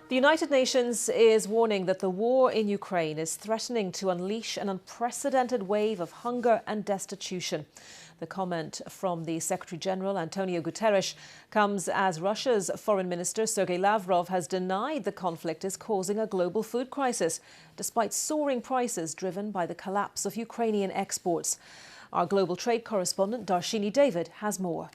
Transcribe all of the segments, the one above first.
The United Nations is warning that the war in Ukraine is threatening to unleash an unprecedented wave of hunger and destitution. The comment from the Secretary-General, Antonio Guterres, comes as Russia's Foreign Minister, Sergei Lavrov, has denied the conflict is causing a global food crisis, despite soaring prices driven by the collapse of Ukrainian exports. Our global trade correspondent, Darshini David, has more.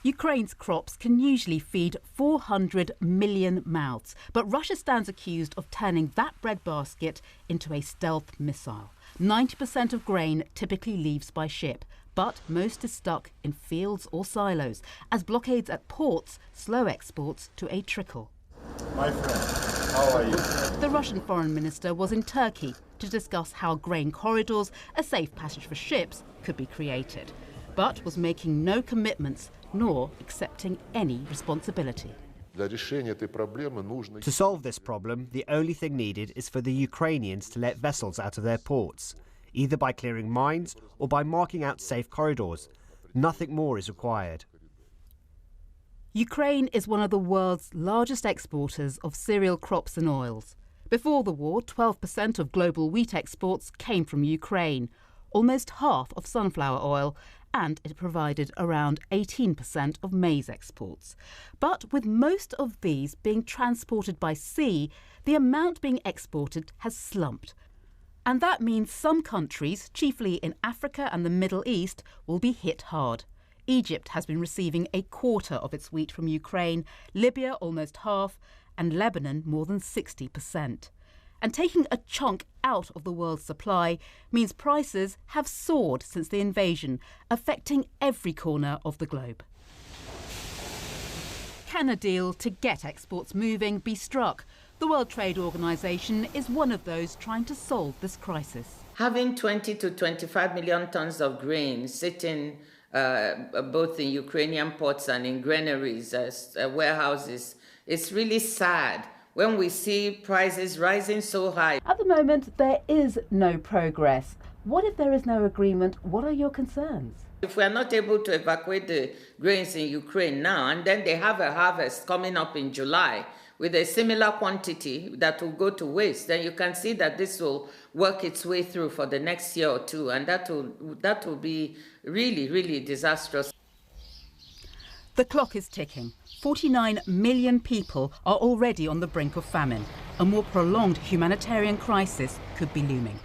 Ukraine's crops can usually feed 400 million mouths, but Russia stands accused of turning that breadbasket into a stealth missile. 90% of grain typically leaves by ship, but most is stuck in fields or silos, as blockades at ports slow exports to a trickle. My friend, how are you? The Russian foreign minister was in Turkey to discuss how grain corridors, a safe passage for ships, could be created, but was making no commitments nor accepting any responsibility. To solve this problem, the only thing needed is for the Ukrainians to let vessels out of their ports, either by clearing mines or by marking out safe corridors. Nothing more is required. Ukraine is one of the world's largest exporters of cereal crops and oils. Before the war, 12% of global wheat exports came from Ukraine, almost half of sunflower oil, and it provided around 18% of maize exports. But with most of these being transported by sea, the amount being exported has slumped. And that means some countries, chiefly in Africa and the Middle East, will be hit hard. Egypt has been receiving a quarter of its wheat from Ukraine, Libya almost half, and Lebanon more than 60%. And taking a chunk out of the world's supply means prices have soared since the invasion, affecting every corner of the globe. Can a deal to get exports moving be struck? The World Trade Organization is one of those trying to solve this crisis. Having 20 to 25 million tons of grain sitting both in Ukrainian ports and in granaries, warehouses, it's really sad when we see prices rising so high. At the moment, there is no progress. What if there is no agreement? What are your concerns? If we are not able to evacuate the grains in Ukraine now, and then they have a harvest coming up in July with a similar quantity that will go to waste, then you can see that this will work its way through for the next year or two, and that will be really, really disastrous. The clock is ticking. 49 million people are already on the brink of famine. A more prolonged humanitarian crisis could be looming.